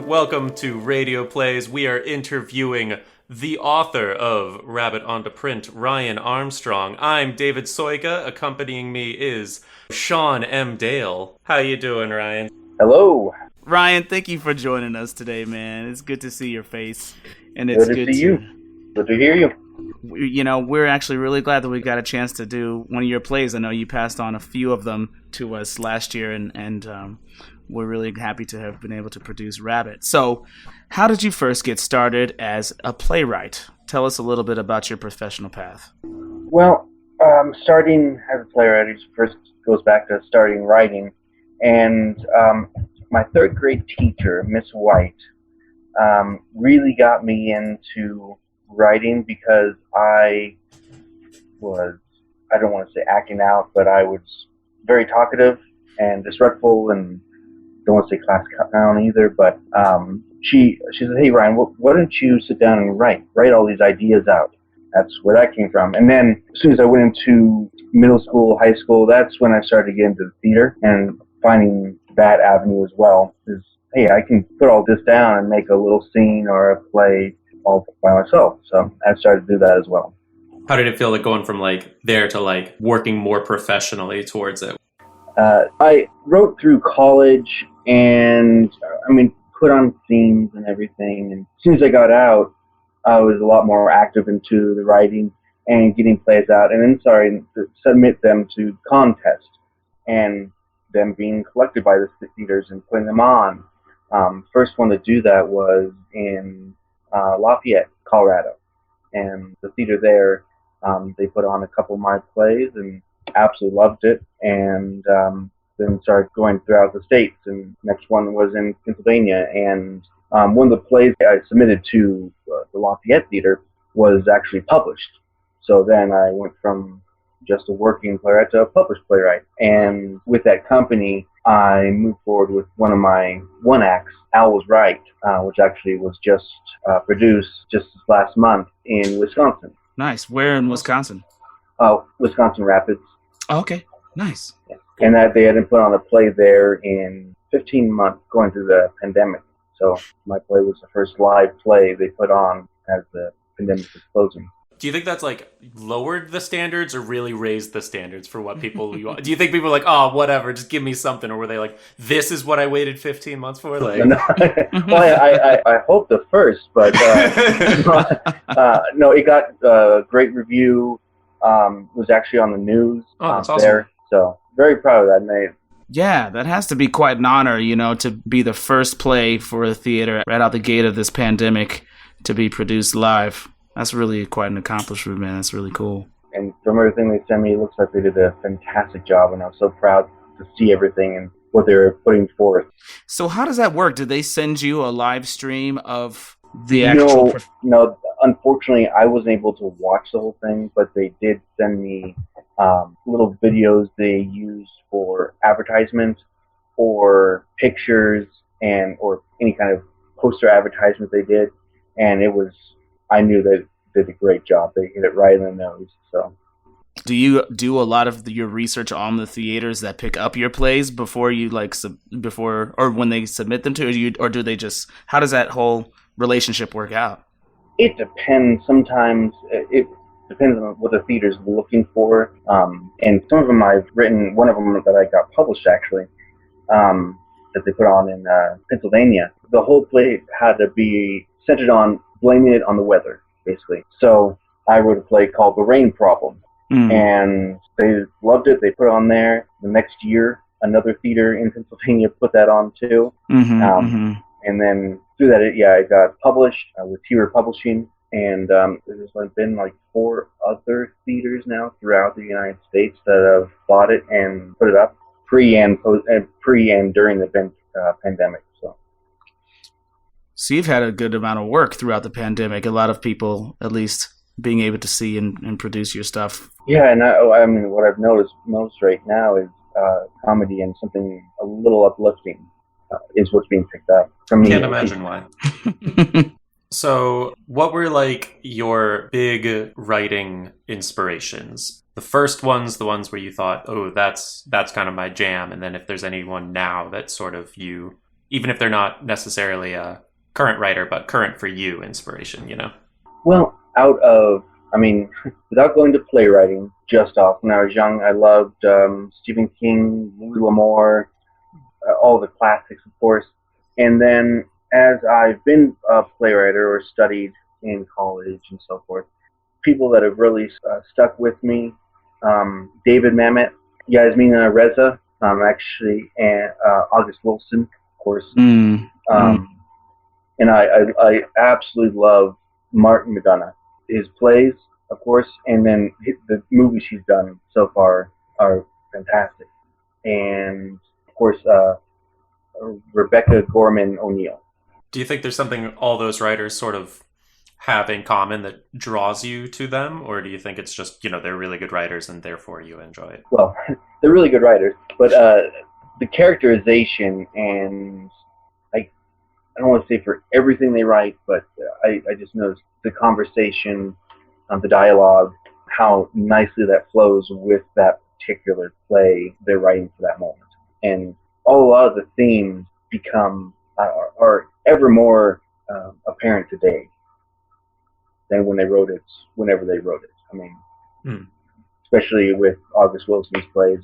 Welcome to Radio Plays. We are interviewing the author of Rabbit Onto Print, Ryan Armstrong. I'm David Soyka. Accompanying me is Sean M. Dale. How you doing, Ryan? Hello. Ryan, thank you for joining us today, man. It's good to see your face, and it's good to see you. Good to hear you. You know, we're actually really glad that we got a chance to do one of your plays. I know you passed on a few of them to us last year, and we're really happy to have been able to produce Rabbit. So, how did you first get started as a playwright? Tell us a little bit about your professional path. Well, starting as a playwright first goes back to starting writing, and my third grade teacher, Miss White, really got me into writing because I don't want to say acting out, but I was very talkative and disrespectful, and don't want to say class clown either, but she said, "Hey Ryan, why don't you sit down and write all these ideas out?" That's where that came from. And then as soon as I went into middle school, high school, that's when I started to get into the theater and finding that avenue as well. Is, hey, I can put all this down and make a little scene or a play all by myself. So I started to do that as well. How did it feel like going from like there to like working more professionally towards it? I wrote through college and put on scenes and everything. And as soon as I got out, I was a lot more active into the writing and getting plays out, and then starting to submit them to contests and them being collected by the theaters and putting them on. First one to do that was in Lafayette, Colorado, and the theater there, they put on a couple of my plays and absolutely loved it, and then started going throughout the states, and next one was in Pennsylvania, and one of the plays I submitted to the Lafayette Theater was actually published. So then I went from just a working playwright to a published playwright, and with that company I moved forward with one of my one acts, Al Was Right, which actually was just produced just last month in Wisconsin. Nice. Where in Wisconsin? Wisconsin Rapids. Oh, okay. Nice. Yeah. And that they hadn't put on a play there in 15 months going through the pandemic. So my play was the first live play they put on as the pandemic was closing. Do you think that's like lowered the standards or really raised the standards for what people do you think people are like, oh, whatever, just give me something? Or were they like, this is what I waited 15 months for? Like, well, I hope the first, but no, it got great review. Was actually on the news that's there. awesome. So very proud of that night. Yeah, that has to be quite an honor, to be the first play for a theater right out the gate of this pandemic to be produced live. That's really quite an accomplishment, man. That's really cool. And from everything they sent me, it looks like they did a fantastic job, and I'm so proud to see everything and what they're putting forth. So how does that work? Did they send you a live stream of the actual... No, unfortunately, I wasn't able to watch the whole thing, but they did send me little videos they used for advertisements or pictures or any kind of poster advertisement they did, and I knew they did a great job. They hit it right in the nose. So, do you do a lot of your research on the theaters that pick up your plays before you or when they submit them to you, or do they just? How does that whole relationship work out? It depends. Sometimes it depends on what the theater's looking for. And some of them I've written. One of them that I got published actually, that they put on in Pennsylvania. The whole play had to be centered on blaming it on the weather, basically. So I wrote a play called The Rain Problem, and they loved it. They put it on there. The next year, another theater in Pennsylvania put that on too. And then through that, it got published with T-Word Publishing, and there's been like 4 other theaters now throughout the United States that have bought it and put it up pre and during the pandemic. So you've had a good amount of work throughout the pandemic. A lot of people, at least, being able to see and produce your stuff. Yeah, and what I've noticed most right now is comedy and something a little uplifting is what's being picked up from me. Can't imagine why. So what were like your big writing inspirations? The first ones, the ones where you thought, oh, that's kind of my jam. And then if there's anyone now that sort of you even if they're not necessarily a current writer, but current for you inspiration, you know? Well, without going to playwriting, just off when I was young, I loved Stephen King, Louis L'Amour, all the classics, of course. And then as I've been a playwright or studied in college and so forth, people that have really stuck with me, David Mamet, Yasmina Reza, and August Wilson, of course. And I absolutely love Martin McDonough. His plays, of course, and then the movies he's done so far are fantastic. And, of course, Rebecca Gorman ONeal. Do you think there's something all those writers sort of have in common that draws you to them? Or do you think it's just, they're really good writers and therefore you enjoy it? Well, they're really good writers, but the characterization and I don't want to say for everything they write, but I just noticed the conversation, the dialogue, how nicely that flows with that particular play they're writing for that moment. And a lot of the themes are ever more apparent today than when they wrote it, whenever they wrote it. Especially with August Wilson's plays.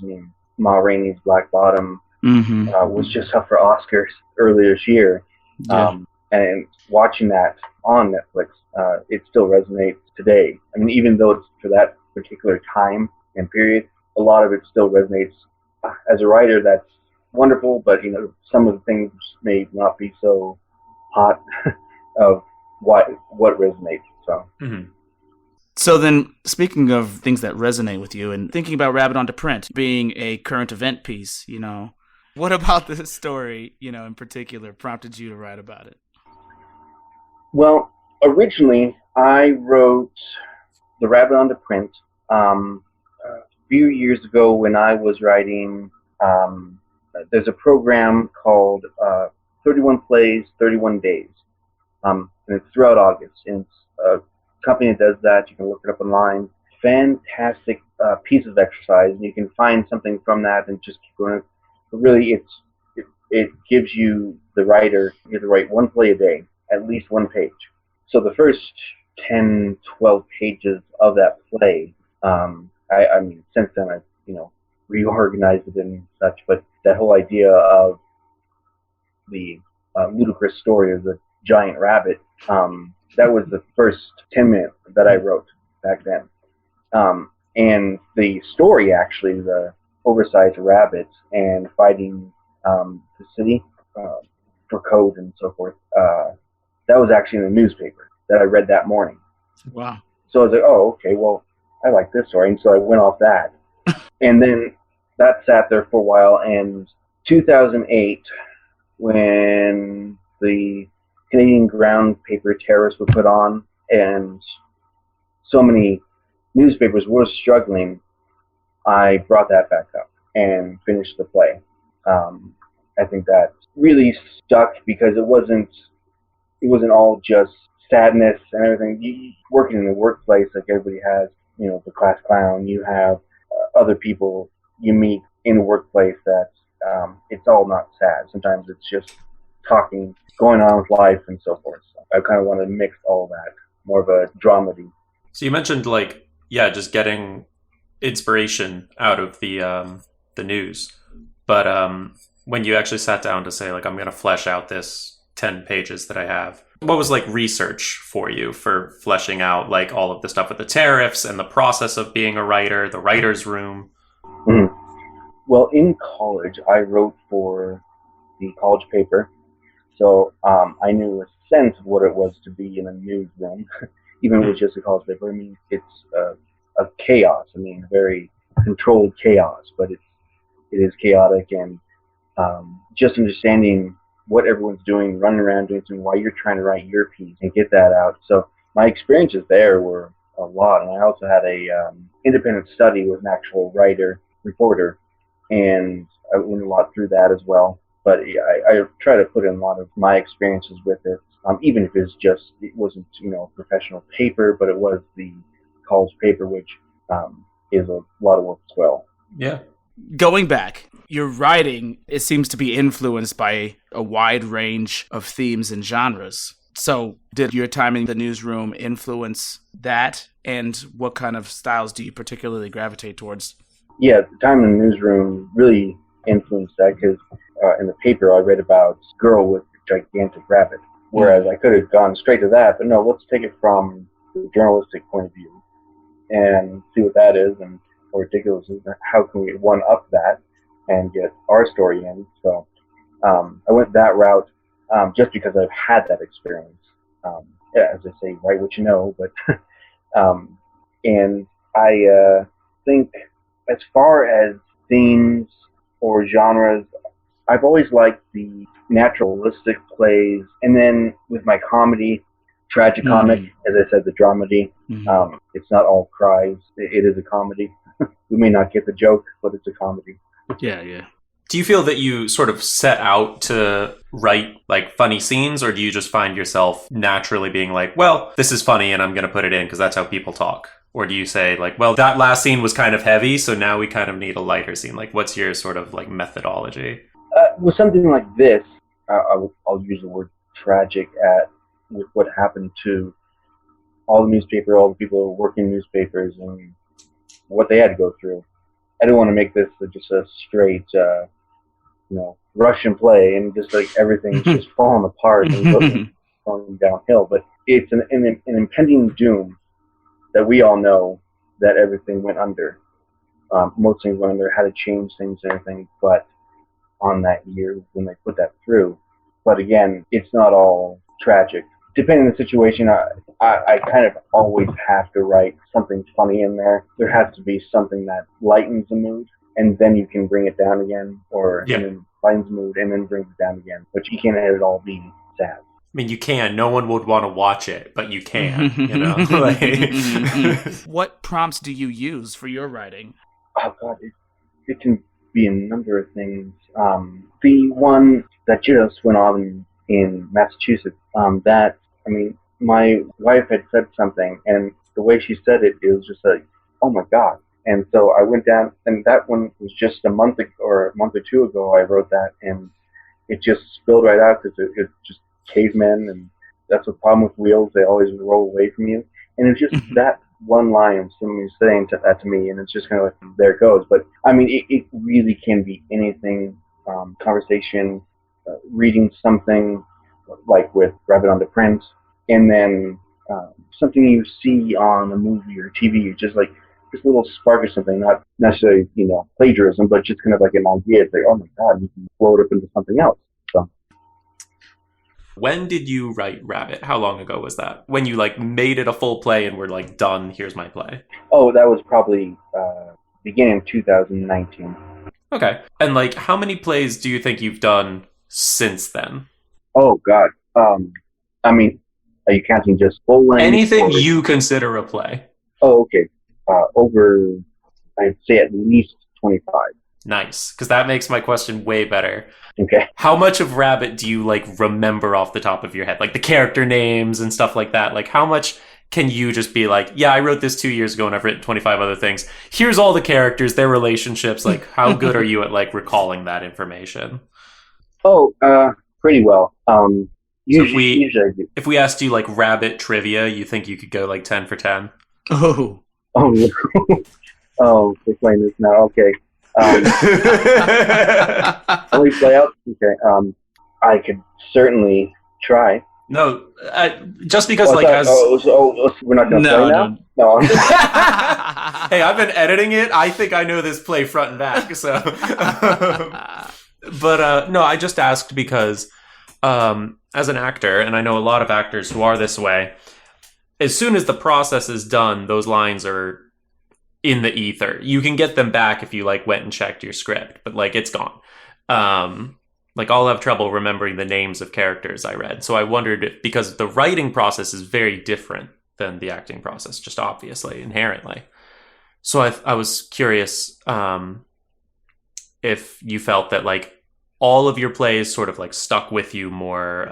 Ma Rainey's Black Bottom was just up for Oscars earlier this year. Yeah. And watching that on Netflix, it still resonates today. Even though it's for that particular time and period, a lot of it still resonates. As a writer, that's wonderful, but some of the things may not be so hot of what resonates. So. So then, speaking of things that resonate with you, and thinking about Rabbit Onto Print being a current event piece, what about this story, in particular, prompted you to write about it? Well, originally, I wrote The Rabbit Onto Print a few years ago when I was writing. There's a program called 31 Plays, 31 Days, and it's throughout August. And it's a company that does that. You can look it up online. Fantastic piece of exercise, and you can find something from that and just keep going. But really, it gives you, the writer, you have to write one play a day, at least one page. So the first 10, 12 pages of that play, since then I've, reorganized it and such, but that whole idea of the ludicrous story of the giant rabbit, that was the first 10 minutes that I wrote back then. And the story, actually, the oversized rabbit and fighting the city for code and so forth, that was actually in the newspaper that I read that morning. Wow. So I was like, oh, okay, well, I like this story. And so I went off that. And then that sat there for a while. And 2008, when the Canadian ground paper tariffs were put on and so many newspapers were struggling, I brought that back up and finished the play. I think that really stuck because it wasn't all just sadness and everything. Working in the workplace, like everybody has, the class clown, you have other people you meet in the workplace that it's all not sad. Sometimes it's just talking, going on with life and so forth. So I kind of want to mix all that, more of a dramedy. So you mentioned just getting inspiration out of the news, but when you actually sat down to say I'm going to flesh out this 10 pages that I have, what was research for you for fleshing out all of the stuff with the tariffs and the process of being a writer, the writer's room? Mm-hmm. Well, in college, I wrote for the college paper, so I knew a sense of what it was to be in a newsroom, even if it was just a college paper. It's a chaos. Very controlled chaos, but it is chaotic, and just understanding what everyone's doing, running around doing something while you're trying to write your piece and get that out. So my experiences there were a lot, and I also had a independent study with an actual reporter, and I went a lot through that as well. But I try to put in a lot of my experiences with it, even if it wasn't professional paper, but it was the college paper, which is a lot of work as well. Yeah. Going back, your writing, it seems to be influenced by a wide range of themes and genres. So did your time in the newsroom influence that? And what kind of styles do you particularly gravitate towards? Yeah, the time in the newsroom really influenced that because in the paper I read about this girl with a gigantic rabbit, whereas I could have gone straight to that, but no, let's take it from the journalistic point of view and see what that is and how ridiculous it is. How can we one-up that and get our story in? So I went that route just because I've had that experience. Yeah, as I say, write what you know, but and I think as far as themes or genres, I've always liked the naturalistic plays, and then with my comedy, tragicomic, as I said, the dramedy. It's not all cries. It is a comedy. We may not get the joke, but it's a comedy. Yeah. Do you feel that you sort of set out to write like funny scenes, or do you just find yourself naturally being like, well, this is funny and I'm going to put it in because that's how people talk? Or do you say like, well, that last scene was kind of heavy, so now we kind of need a lighter scene? Like, what's your sort of like methodology? With something like this, I'll use the word tragic with what happened to all the people who work in newspapers and what they had to go through. I don't want to make this just a straight, Russian play and just like everything's just falling apart and going downhill. But it's an impending doom that we all know that everything went under. Most things went under, how to change things and everything, but on that year when they put that through. But again, it's not all tragic. Depending on the situation, I kind of always have to write something funny in there. There has to be something that lightens the mood, and then you can bring it down again, and then lightens the mood, and then brings it down again. But you can't have it all be sad. I mean, you can. No one would want to watch it, but you can, What prompts do you use for your writing? Oh, God, it can be a number of things. The one that just went on in Massachusetts, my wife had said something, and the way she said it, it was just like, oh my God. And so I went down, and that one was just a month or two ago I wrote that, and it just spilled right out because it's just cavemen, and that's the problem with wheels, they always roll away from you. And it's just that one line of somebody saying that to me, and it's just kind of like, there it goes. But I mean, it really can be anything, conversation, reading something like with Rabbit on the Print, and then something you see on a movie or TV, just like this little spark or something, not necessarily, plagiarism, but just kind of like an idea. It's like, oh my God, you can blow it up into something else. So. When did you write Rabbit? How long ago was that? When you like made it a full play and were like, done, here's my play? Oh, that was probably beginning of 2019. Okay. And like, how many plays do you think you've done since then? Oh, God. I mean, are you counting just full length? Anything you consider a play. Oh, okay. Over, I'd say at least 25. Nice, because that makes my question way better. Okay. How much of Rabbit do you like remember off the top of your head? Like the character names and stuff like that? Like how much can you just be like, yeah, I wrote this 2 years ago and I've written 25 other things. Here's all the characters, their relationships. Like how good are you at like recalling that information? Oh, pretty well. Usually I do. If we asked you like Rabbit trivia, you think you could go like 10 for 10? Oh, oh, we're playing this now. Okay. Only play out. Okay. I could certainly try. No, just because we're not going to play now. No. Hey, I've been editing it. I think I know this play front and back. So, but no, I just asked because as an actor, and I know a lot of actors who are this way. As soon as the process is done, those lines are in the ether. You can get them back if you like went and checked your script, but like it's gone. Like I'll have trouble remembering the names of characters I read. So I wondered if, because the writing process is very different than the acting process, just obviously, inherently. So I was curious if you felt that like all of your plays sort of like stuck with you more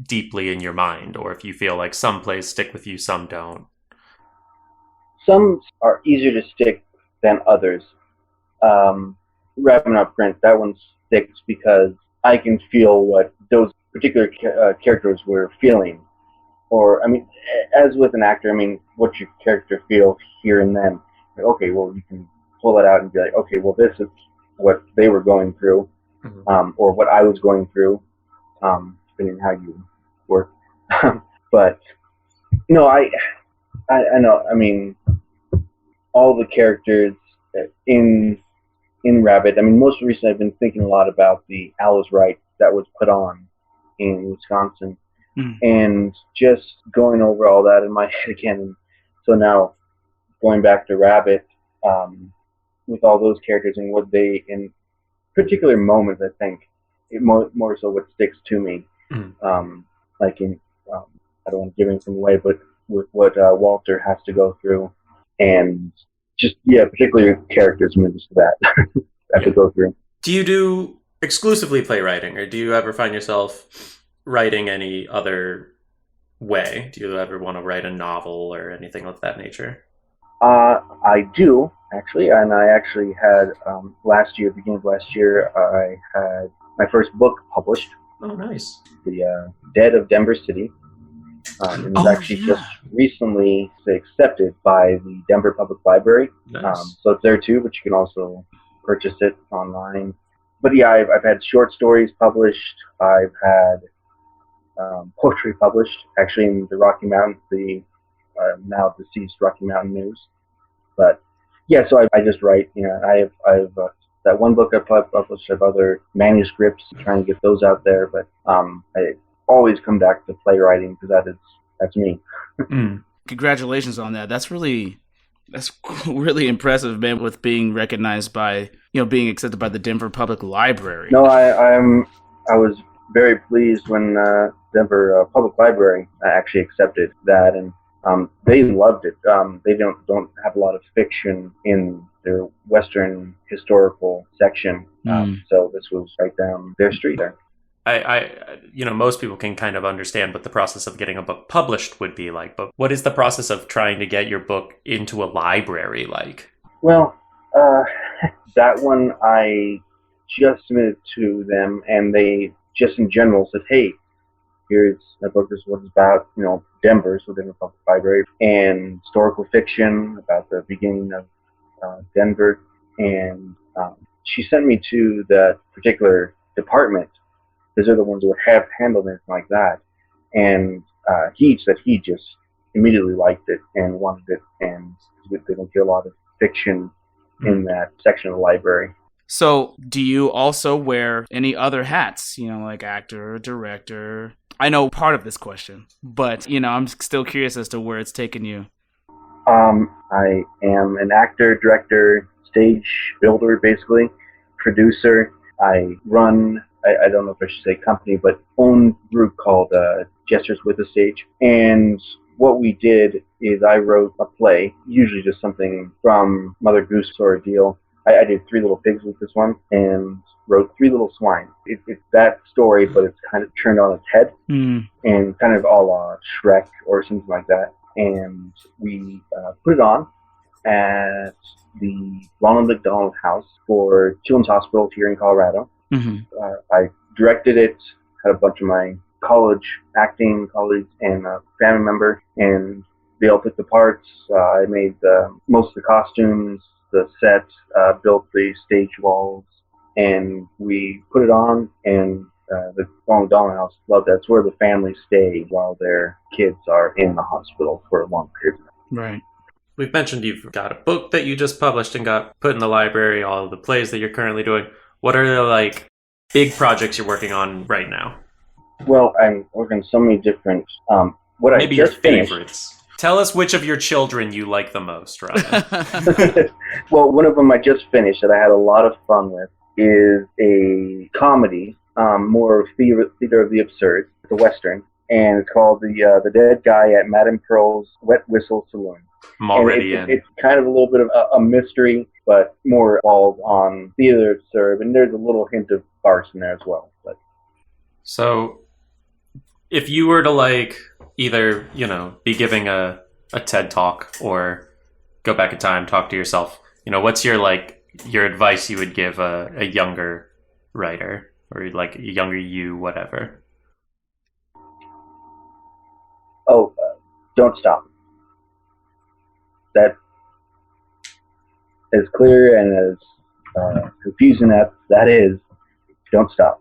deeply in your mind, or if you feel like some plays stick with you, some don't. Some are easier to stick than others. Wrapping Up Print, that one sticks because I can feel what those particular characters were feeling. Or, I mean, as with an actor, I mean, what your character feel here and then. Okay, well, you can pull it out and be like, okay, well, this is what they were going through, or what I was going through, depending on how you work. But, no, I know, I mean, all the characters in Rabbit, I mean, most recently I've been thinking a lot about the Alice Wright that was put on in Wisconsin, and just going over all that in my head again. And so now, going back to Rabbit, with all those characters and what they, in particular moments, I think, more so what sticks to me, like in, I don't want to give anything away, but with what Walter has to go through, and just, particular characters, just that have to go through. Do you do exclusively playwriting, or do you ever find yourself writing any other way? Do you ever want to write a novel or anything of that nature? I do, actually, and I actually had, beginning of last year, I had my first book published. Oh, nice. The Dead of Denver City. It was just recently accepted by the Denver Public Library. Nice. So it's there too, but you can also purchase it online. But yeah, I've had short stories published. I've had poetry published, actually, in the Rocky Mountain, the now deceased Rocky Mountain News. But yeah, so I just write. I have that one book I published. I have other manuscripts, trying to get those out there. But I always come back to playwriting because that's me. Congratulations on that. That's really impressive, man, with being recognized by, being accepted by the Denver Public Library. No, I was very pleased when Denver Public Library actually accepted that, and they loved it. They don't have a lot of fiction in their Western historical section, so this was right down their street there. I most people can kind of understand what the process of getting a book published would be like, but what is the process of trying to get your book into a library like? Well, that one I just submitted to them, and they just in general said, hey, here's my book, this is what it's about, Denver, so Denver Public Library, and historical fiction about the beginning of Denver, and she sent me to that particular department, because they're the ones who would have handled anything like that. And he said he just immediately liked it and wanted it, and they don't get a lot of fiction in that section of the library. So do you also wear any other hats, like actor, director? I know part of this question, but, I'm still curious as to where it's taken you. I am an actor, director, stage builder, basically, producer. I run, I don't know if I should say company, but own group called Gestures with the Stage. And what we did is I wrote a play, usually just something from Mother Goose or a deal. I did Three Little Pigs with this one, and wrote Three Little Swine. It's that story, but it's kind of turned on its head, and kind of a la Shrek or something like that. And we put it on at the Ronald McDonald House for Children's Hospital here in Colorado. I directed it, had a bunch of my college acting colleagues and a family member, and they all took the parts. I made most of the costumes, the set, built the stage walls, and we put it on, and the Ronald McDonald House loved that. It's where the families stay while their kids are in the hospital for a long period of time. Right. We've mentioned you've got a book that you just published and got put in the library, all of the plays that you're currently doing. What are the, big projects you're working on right now? Well, I'm working on so many different, Maybe your favorites. Tell us which of your children you like the most, Ryan. Well, one of them I just finished that I had a lot of fun with is a comedy, more of theater of the absurd. It's a Western, and it's called The Dead Guy at Madame Pearl's Wet Whistle Saloon. I'm already in. It's kind of a little bit of a mystery, but more involved on theater of absurd, and there's a little hint of farce in there as well. But so, if you were to either be giving a TED talk or go back in time, talk to yourself, what's your your advice you would give a younger writer, or like a younger you, whatever? Oh, don't stop. That as clear and as confusing as that is, don't stop.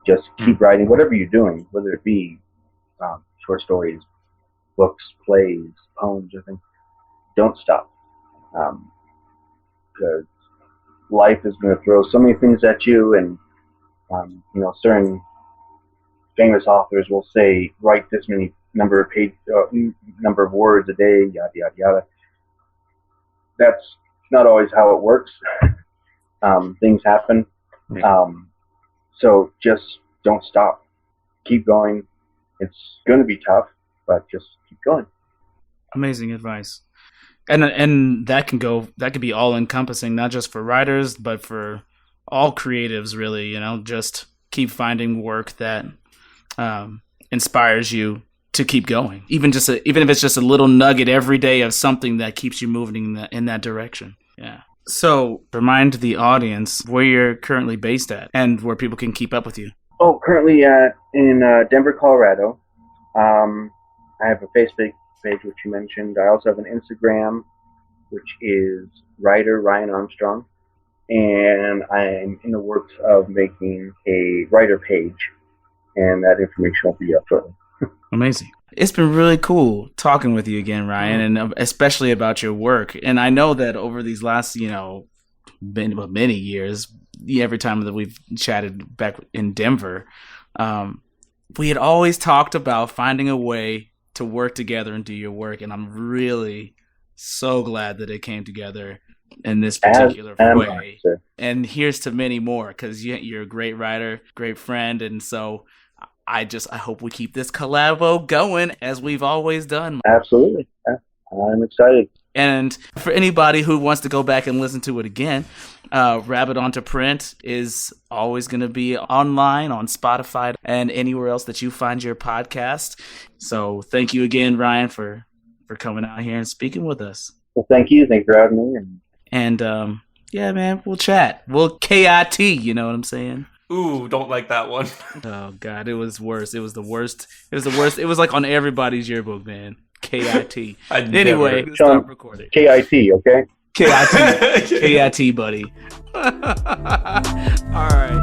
Just keep writing, whatever you're doing, whether it be short stories, books, plays, poems, or things. Don't stop, because life is going to throw so many things at you, and certain famous authors will say, write this many number of words a day, yada yada yada. That's not always how it works. Things happen. So just don't stop. Keep going. It's going to be tough, but just keep going. Amazing advice. And that could be all encompassing, not just for writers, but for all creatives, really. Just keep finding work that inspires you to keep going. Even if it's just a little nugget every day of something that keeps you moving in that direction. Yeah. So remind the audience where you're currently based at and where people can keep up with you. Oh, currently in Denver, Colorado. I have a Facebook page, which you mentioned. I also have an Instagram, which is writer Ryan Armstrong. And I'm in the works of making a writer page, and that information will be up shortly. Amazing. It's been really cool talking with you again, Ryan, and especially about your work. And I know that over these last, many years, every time that we've chatted back in Denver, we had always talked about finding a way to work together and do your work. And I'm really so glad that it came together in this particular way. And here's to many more, because you're a great writer, great friend. And so I hope we keep this collabo going as we've always done. Absolutely. I'm excited. And for anybody who wants to go back and listen to it again, Rabbit Onto Print is always going to be online on Spotify and anywhere else that you find your podcast. So thank you again, Ryan, for coming out here and speaking with us. Well, thank you. Thanks for having me. And yeah, man, we'll chat. We'll KIT, you know what I'm saying? Ooh, don't like that one. Oh, God, it was worse. It was the worst. It was the worst. It was like on everybody's yearbook, man. KIT. Anyway, stop recording. KIT, okay? KIT. KIT, buddy. All right.